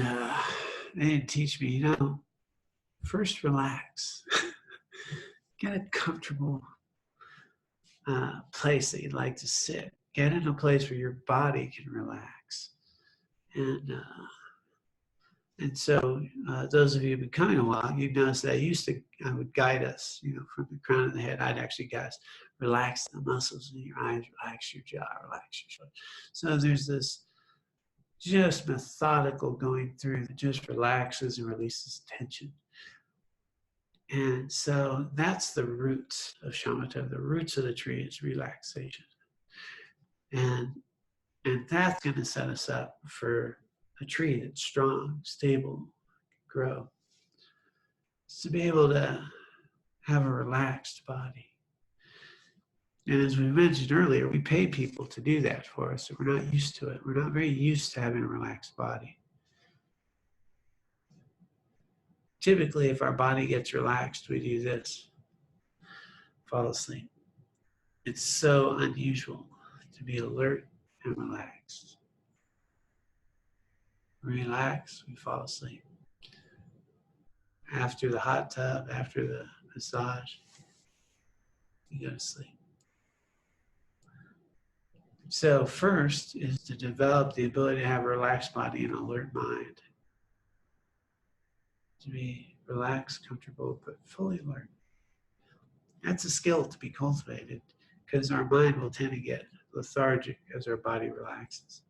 they didn't teach me, first relax. Get a comfortable place that you'd like to sit. Get in a place where your body can relax. And so those of you who've been coming a while, you've noticed that I would guide us, from the crown of the head. I'd actually guide us, relax the muscles in your eyes, relax your jaw, relax your shoulders. So there's this just methodical going through that just relaxes and releases tension. And so that's the roots of shamatha. The roots of the tree is relaxation. And that's going to set us up for a tree that's strong, stable, grow. It's to be able to have a relaxed body. And as we mentioned earlier, we pay people to do that for us. So we're not used to it. We're not very used to having a relaxed body. Typically, if our body gets relaxed, we do this, fall asleep. It's so unusual to be alert and relaxed. Relax, we fall asleep. After the hot tub, after the massage, you go to sleep. So first is to develop the ability to have a relaxed body and an alert mind. To be relaxed, comfortable, but fully alert. That's a skill to be cultivated because our mind will tend to get lethargic as our body relaxes.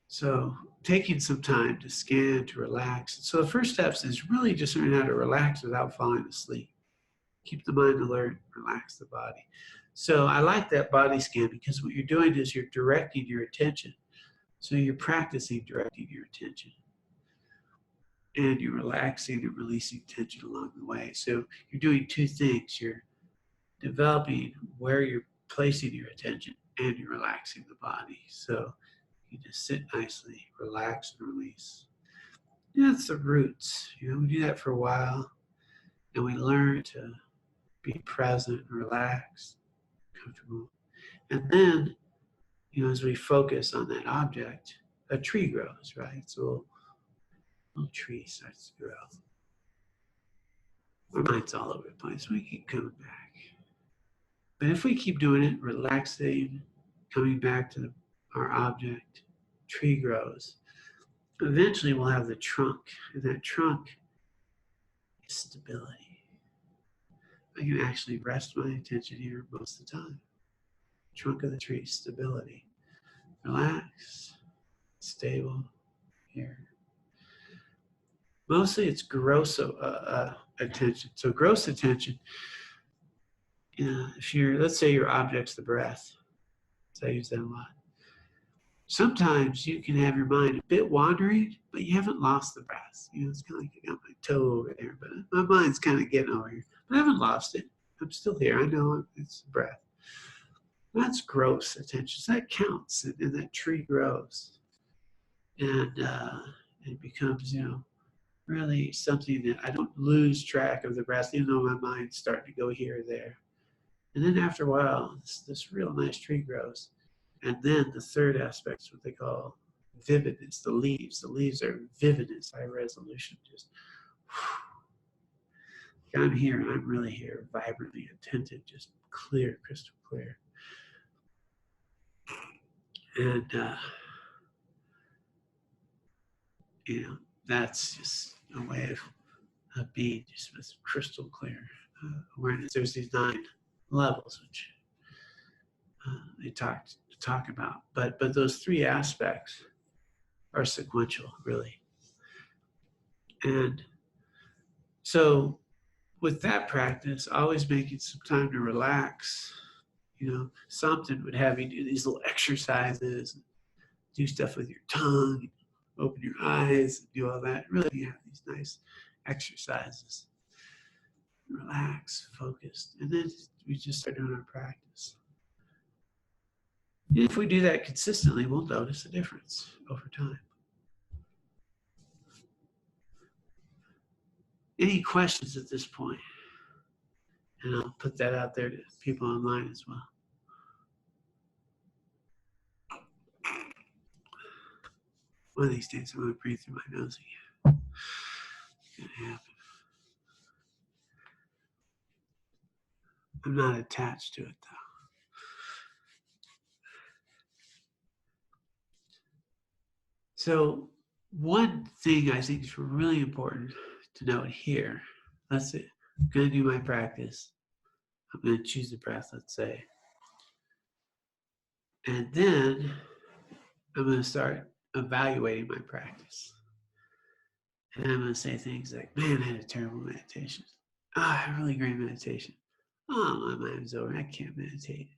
So taking some time to scan, to relax. So the first steps is really just learning how to relax without falling asleep. Keep the mind alert, relax the body. So I like that body scan because what you're doing is you're directing your attention. So you're practicing directing your attention. And you're relaxing and releasing tension along the way. So you're doing two things. You're developing where you're placing your attention and you're relaxing the body. So you just sit nicely, relax and release. Yeah, that's the roots. We do that for a while and we learn to be present, relaxed, comfortable. And then, as we focus on that object, a tree grows, right? So a little tree starts to grow. Our mind's all over the place. We keep coming back. But if we keep doing it, relaxing, coming back to our object, tree grows. Eventually we'll have the trunk, and that trunk is stability. I can actually rest my attention here most of the time. Trunk of the tree, stability. Relax, stable here. Mostly it's gross attention. So gross attention, if let's say your object's the breath. So I use that a lot. Sometimes you can have your mind a bit wandering, but you haven't lost the breath. It's kind of like I got my toe over there, but my mind's kind of getting over here. But I haven't lost it. I'm still here. I know it's the breath. That's gross attention. So that counts, and that tree grows. And it becomes, really something that I don't lose track of the breath, even though my mind's starting to go here or there. And then after a while, this real nice tree grows. And then the third aspect is what they call vividness, the leaves. The leaves are vividness, high resolution, just I'm here, I'm really here, vibrantly attentive, just clear, crystal clear. And, that's just a way of being just with crystal clear awareness. There's these 9 levels, which they talk about. But those 3 aspects are sequential, really. And so with that practice, always making some time to relax. Something would have you do these little exercises, do stuff with your tongue, open your eyes, do all that. Really, you have these nice exercises. Relax, focused, and then we just start doing our practice. And if we do that consistently, we'll notice a difference over time. Any questions at this point? And I'll put that out there to people online as well. One of these days I'm going to breathe through my nose again. It's going to happen. I'm not attached to it though. So one thing I think is really important to note here, let's say I'm going to do my practice. I'm going to choose the breath, let's say. And then I'm going to start evaluating my practice. And I'm going to say things like, man, I had a terrible meditation. I had a really great meditation. Oh, my mind's over. I can't meditate.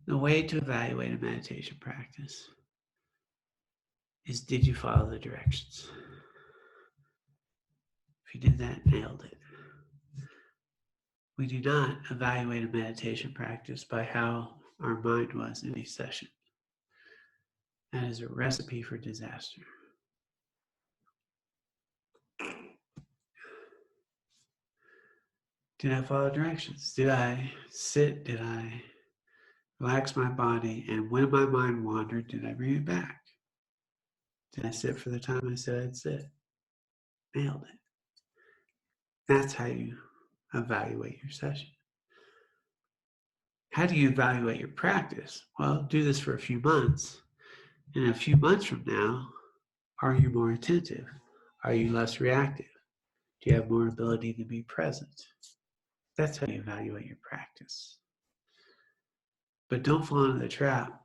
The way to evaluate a meditation practice is, did you follow the directions? If you did that, nailed it. We do not evaluate a meditation practice by how our mind was in a session. That is a recipe for disaster. Did I follow directions? Did I sit? Did I relax my body? And when my mind wandered, did I bring it back? Did I sit for the time I said I'd sit? Nailed it. That's how you evaluate your session. How do you evaluate your practice? Well, do this for a few months. And a few months from now, are you more attentive? Are you less reactive? Do you have more ability to be present? That's how you evaluate your practice. But don't fall into the trap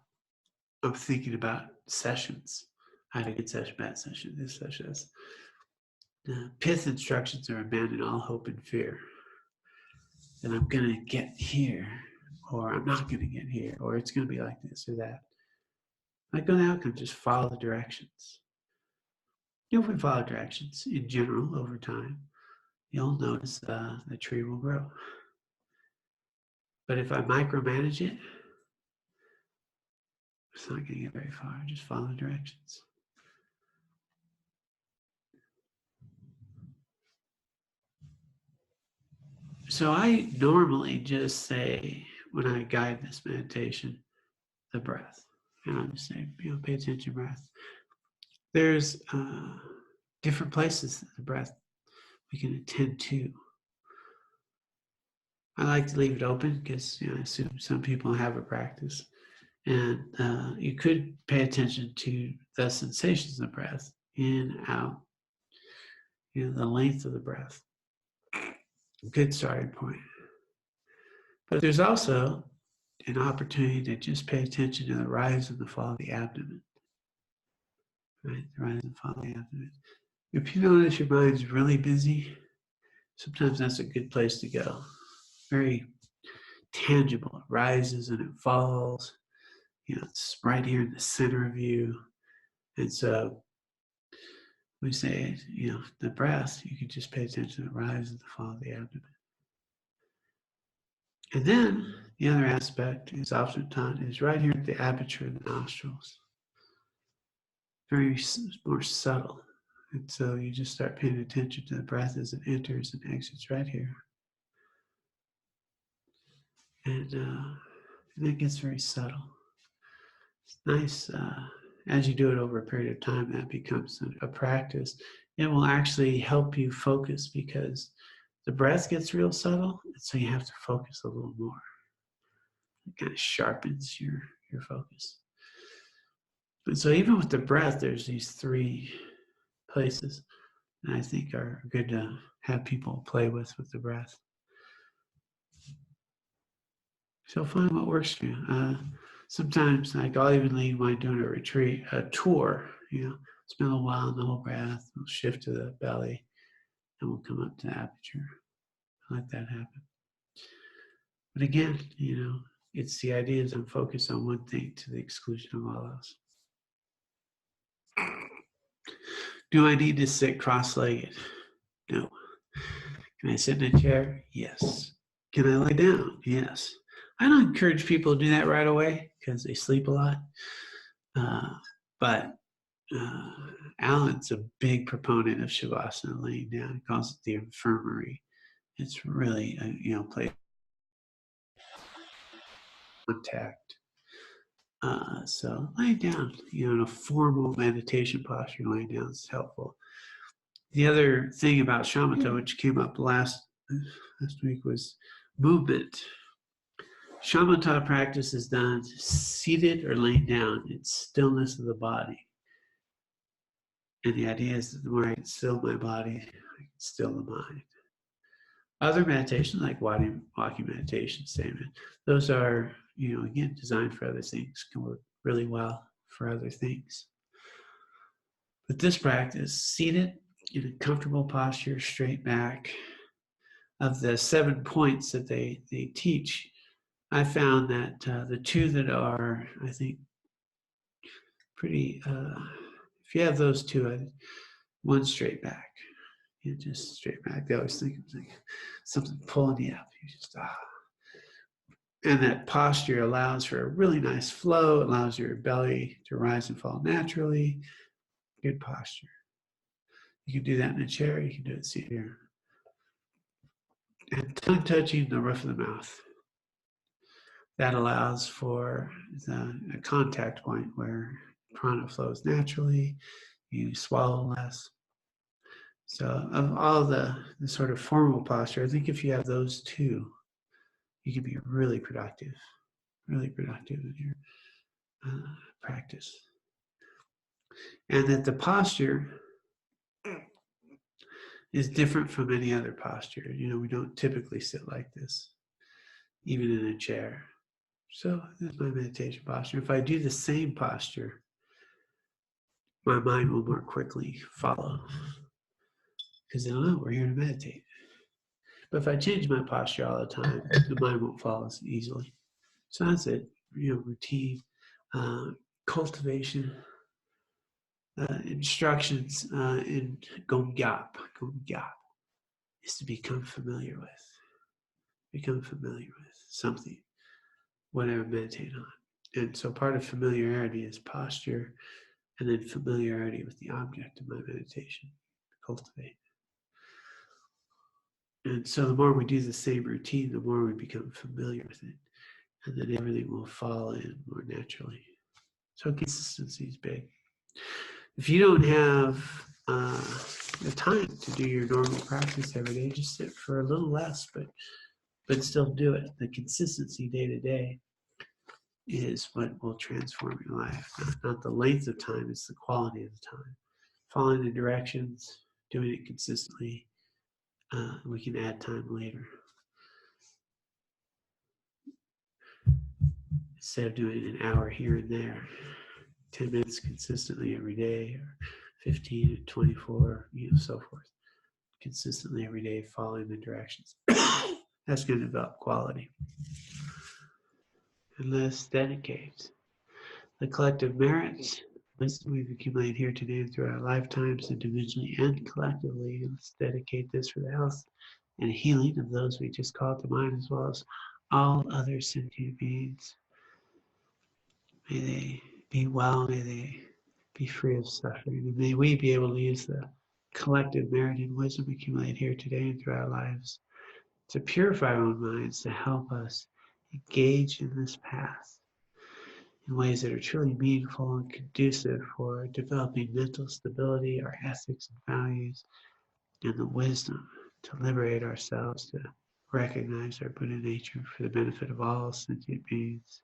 of thinking about sessions. I had a good session, bad session, this session. The pith instructions are abandon all hope and fear. That I'm going to get here, or I'm not going to get here, or it's going to be like this or that. Like go the outcome, just follow the directions. If we follow directions in general over time, you'll notice the tree will grow. But if I micromanage it, it's not going to get very far. Just follow the directions. So I normally just say, when I guide this meditation, the breath. And I'll just say, pay attention, breath. There's different places in the breath we can attend to. I like to leave it open because I assume some people have a practice. And you could pay attention to the sensations of the breath, in, out, the length of the breath. Good starting point. But there's also an opportunity to just pay attention to the rise and the fall of the abdomen. Right? The rise and fall of the abdomen. If you notice your mind's really busy, sometimes that's a good place to go. Very tangible. It rises and it falls. It's right here in the center of you. And so we say, the breath, you can just pay attention to the rise and the fall of the abdomen. And then the other aspect is often taught is right here at the aperture of the nostrils. Very more subtle. And so you just start paying attention to the breath as it enters and exits right here. And it gets very subtle. It's nice. As you do it over a period of time, that becomes a practice. It will actually help you focus because the breath gets real subtle, and so you have to focus a little more. It kind of sharpens your focus. And so even with the breath, there's these three places that I think are good to have people play with the breath. So find what works for you. Sometimes, like I'll even lead when doing a retreat, a tour, spend a while in the whole breath, we'll shift to the belly, and we'll come up to the aperture. I let that happen. But again, it's the idea is I'm focused on one thing to the exclusion of all else. Do I need to sit cross-legged? No. Can I sit in a chair? Yes. Can I lie down? Yes. I don't encourage people to do that right away because they sleep a lot. But Alan's a big proponent of Shavasana, laying down. He calls it the infirmary. It's really, play contact. So laying down, in a formal meditation posture, laying down is helpful. The other thing about shamatha, which came up last week, was movement. Shamatha practice is done seated or laying down. It's stillness of the body. And the idea is that the more I can still my body, I can still the mind. Other meditations, like walking meditation, same. Those are, again, designed for other things, can work really well for other things. But this practice, seated in a comfortable posture, straight back. Of the 7 points that they teach, I found that the two that are, I think, pretty, if you have those two, one straight back. Just straight back. They always think of something pulling you up. You just, And that posture allows for a really nice flow. It allows your belly to rise and fall naturally. Good posture. You can do that in a chair. You can do it seated here. And tongue touching the roof of the mouth. That allows for a contact point where prana flows naturally. You swallow less. So of all the sort of formal posture, I think if you have those two, you can be really productive in your practice. And that the posture is different from any other posture. We don't typically sit like this, even in a chair. So that's my meditation posture. If I do the same posture, my mind will more quickly follow. Because they don't know we're here to meditate. But if I change my posture all the time, the mind won't follow as easily. So that's it. Routine, cultivation, instructions in Gomgyap. Gomgyap is to become familiar with something, whatever meditate on. And so part of familiarity is posture, and then familiarity with the object of my meditation, cultivate. And so the more we do the same routine, the more we become familiar with it, and then everything will fall in more naturally. So consistency is big. If you don't have the time to do your normal practice every day, just sit for a little less, but still do it. The consistency day to day is what will transform your life. Not the length of time, it's the quality of the time. Following the directions, doing it consistently, we can add time later. Instead of doing an hour here and there, 10 minutes consistently every day, or 15 and 24, so forth. Consistently every day, following the directions. That's going to develop quality. And let's dedicate the collective merits, wisdom we've accumulated here today and through our lifetimes, individually and collectively. And let's dedicate this for the health and healing of those we just called to mind, as well as all other sentient beings. May they be well, may they be free of suffering, and may we be able to use the collective merit and wisdom accumulated here today and through our lives to purify our own minds, to help us engage in this path in ways that are truly meaningful and conducive for developing mental stability, our ethics and values, and the wisdom to liberate ourselves, to recognize our Buddha nature for the benefit of all sentient beings.